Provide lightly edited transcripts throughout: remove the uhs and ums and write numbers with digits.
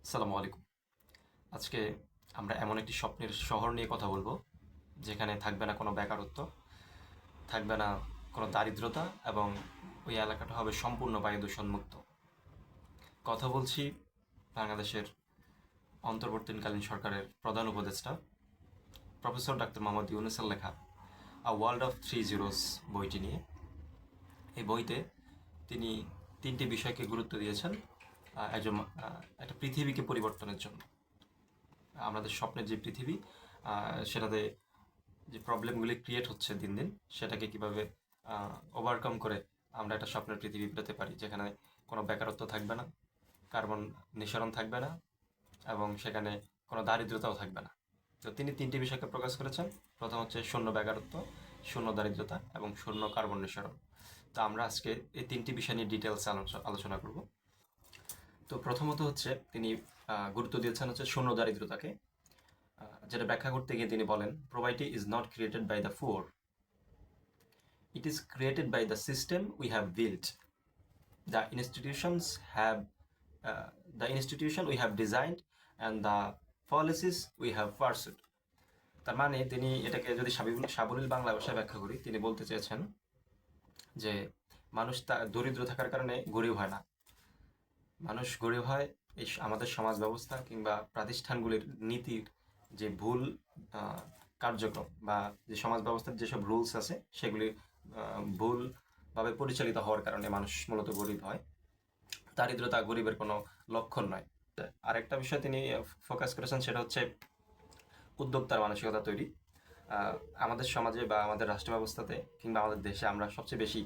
আসসালামু আলাইকুম। আজকে আমরা এমন একটি স্বপ্নের শহর নিয়ে কথা বলবো যেখানে থাকবে না কোনো বেকারত্ব, থাকবে না কোনো দারিদ্রতা এবং ওই এলাকাটা হবে সম্পূর্ণ বায়ু দূষণ মুক্ত। কথা বলছি বাংলাদেশের অন্তর্বর্তীকালীন সরকারের প্রধান উপদেষ্টা প্রফেসর ডাক্তার মোহাম্মদ ইউনূসের লেখা আ ওয়ার্ল্ড অফ থ্রি জিরোস বইটি নিয়ে। এই বইতে তিনি তিনটি বিষয়কে গুরুত্ব দিয়েছেন একজন একটা পৃথিবীকে পরিবর্তনের জন্য। আমাদের স্বপ্নের যে পৃথিবী, সেটাতে যে প্রবলেমগুলি ক্রিয়েট হচ্ছে দিন দিন, সেটাকে কিভাবে ওভারকাম করে আমরা একটা স্বপ্নের পৃথিবী পেতে পারি যেখানে কোনো বেকারত্ব থাকবে না, কার্বন নিঃসরণ থাকবে না এবং সেখানে কোনো দারিদ্রতাও থাকবে না। তো তিনি তিনটি বিষয়কে প্রকাশ করেছেন। প্রথম হচ্ছে শূন্য বেকারত্ব, শূন্য দারিদ্রতা এবং শূন্য কার্বন নিঃসরণ। তো আমরা আজকে এই তিনটি বিষয় নিয়ে ডিটেলস আলোচনা করব। তো প্রথমত হচ্ছে তিনি গুরুত্ব দিয়েছেন হচ্ছে শূন্য দারিদ্রতাকে, যেটা ব্যাখ্যা করতে গিয়ে তিনি বলেন, poverty is not created by the poor, it is created by the system we have built, the institutions have the institution we have designed and the policies we have pursued. তার মানে তিনি এটাকে যদি সাবলীল বাংলা ভাষায় ব্যাখ্যা করি, তিনি বলতে চেয়েছেন যে মানুষ দরিদ্র থাকার কারণে গরিব হয় না। মানুষ গরিব হয় এই আমাদের সমাজ ব্যবস্থা কিংবা প্রাতিষ্ঠানগুলির নীতির যে ভুল কার্যক্রম বা যে সমাজ ব্যবস্থার যেসব রুলস আছে সেগুলি ভুলভাবে পরিচালিত হওয়ার কারণে মানুষ মূলত গরিব হয়। দারিদ্রতা গরিবের কোনো লক্ষণ নয়। আরেকটা বিষয় তিনি ফোকাস করেছেন, সেটা হচ্ছে উদ্যোক্তার মানসিকতা তৈরি। আমাদের সমাজে বা আমাদের রাষ্ট্র ব্যবস্থাতে কিংবা আমাদের দেশে আমরা সবচেয়ে বেশি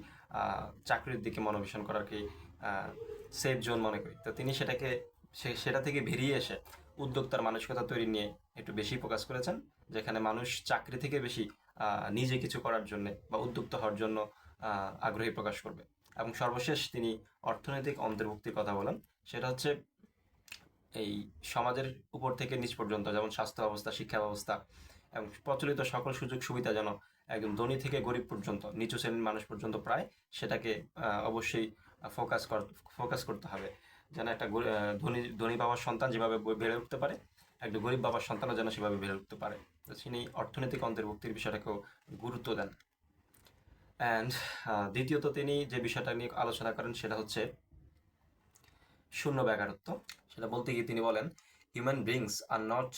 চাকরির দিকে মনোনিবেশ করারকে সেফ জোন মনে করি। তো তিনি সেটা থেকে বেরিয়ে এসে উদ্যোক্তার মানসিকতা তৈরি নিয়ে একটু বেশি ফোকাস করেছেন, যেখানে মানুষ চাকরি থেকে বেশি নিজে কিছু করার জন্য বা উদ্যোক্তা হওয়ার জন্য আগ্রহী প্রকাশ করবে। এবং সর্বশেষ তিনি অর্থনৈতিক অন্তর্ভুক্তির কথা বলেন, সেটা হচ্ছে এই সমাজের উপর থেকে নিচ পর্যন্ত, যেমন স্বাস্থ্য ব্যবস্থা, শিক্ষা ব্যবস্থা এবং প্রচলিত সকল সুযোগ সুবিধা যেন একদম ধনী থেকে গরিব পর্যন্ত, নিচু শ্রেণীর মানুষ পর্যন্ত প্রায়, সেটাকে অবশ্যই ফোকাস করতে হবে। যেন একটা ধনী ধনী বাবার সন্তান যেভাবে বেড়ে উঠতে পারে, একটা গরিব বাবার সন্তানও যেন সেভাবে বেড়ে উঠতে পারে। তো তিনি অর্থনৈতিক অন্তর্ভুক্তির বিষয়টাকেও গুরুত্ব দেন। অ্যান্ড দ্বিতীয়ত তিনি যে বিষয়টা নিয়ে আলোচনা করেন সেটা হচ্ছে শূন্য বেকারত্ব। সেটা বলতে গিয়ে তিনি বলেন, human beings are not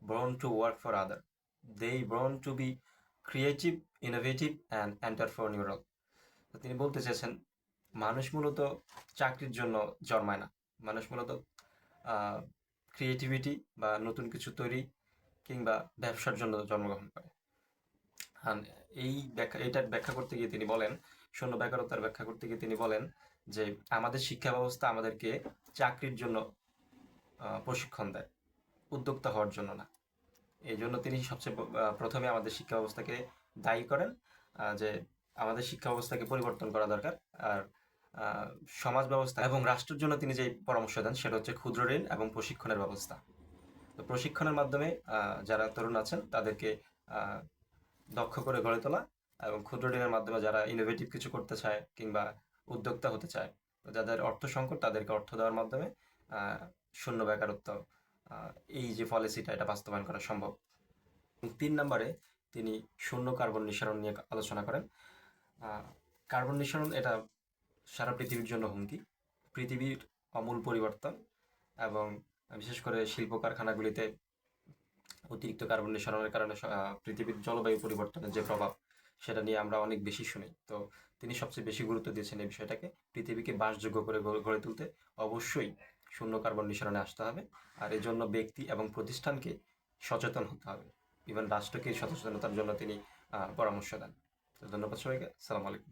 born to work for other, they born to be creative, innovative and entrepreneurial. তো তিনি বলতে চেয়েছেন মানুষ মূলত চাকরির জন্য জন্মায় না, মানুষ মূলত ক্রিয়েটিভিটি বা নতুন কিছু তৈরি কিংবা ব্যবসার জন্য জন্মগ্রহণ করে। এইটার ব্যাখ্যা করতে গিয়ে তিনি বলেন, শূন্য বেকারত্বের ব্যাখ্যা করতে গিয়ে তিনি বলেন যে আমাদের শিক্ষা ব্যবস্থা আমাদেরকে চাকরির জন্য প্রশিক্ষণ দেয়, উদ্যোক্তা হওয়ার জন্য না। এই জন্য তিনি সবচেয়ে প্রথমে আমাদের শিক্ষা ব্যবস্থাকে দায়ী করেন, যে আমাদের শিক্ষা ব্যবস্থাকে পরিবর্তন করা দরকার। আর সমাজ ব্যবস্থা এবং রাষ্ট্রের জন্য তিনি যে পরামর্শ দেন সেটা হচ্ছে ক্ষুদ্র ঋণ এবং প্রশিক্ষণের ব্যবস্থা। তো প্রশিক্ষণের মাধ্যমে যারা তরুণ আছেন তাদেরকে দক্ষ করে গড়ে তোলা, এবং ক্ষুদ্র ঋণের মাধ্যমে যারা ইনোভেটিভ কিছু করতে চায় কিংবা উদ্যোক্তা হতে চায়, তো যাদের অর্থ সংকট তাদেরকে অর্থ দেওয়ার মাধ্যমে শূন্য বেকারত্ব এই যে পলিসিটা, এটা বাস্তবায়ন করা সম্ভব। 3 নম্বরে তিনি শূন্য কার্বন নিঃসরণ নিয়ে আলোচনা করেন। কার্বন নিঃসরণ এটা সারা পৃথিবীর জন্য হুমকি, পৃথিবীর আমূল পরিবর্তন এবং বিশেষ করে শিল্প কারখানাগুলিতে অতিরিক্ত কার্বন নিঃসরণের কারণে পৃথিবীর জলবায়ু পরিবর্তনের যে প্রভাব, সেটা নিয়ে আমরা অনেক বেশি শুনি। তো তিনি সবচেয়ে বেশি গুরুত্ব দিয়েছেন এই বিষয়টাকে। পৃথিবীকে বাসযোগ্য করে গড়ে তুলতে অবশ্যই শূন্য কার্বন নিঃসরণে আসতে হবে, আর এই জন্য ব্যক্তি এবং প্রতিষ্ঠানকে সচেতন হতে হবে। ইভেন রাষ্ট্রকে সচেতনতার জন্য তিনি পরামর্শ দেন। তো ধন্যবাদ সবাইকে। আসসালামু আলাইকুম।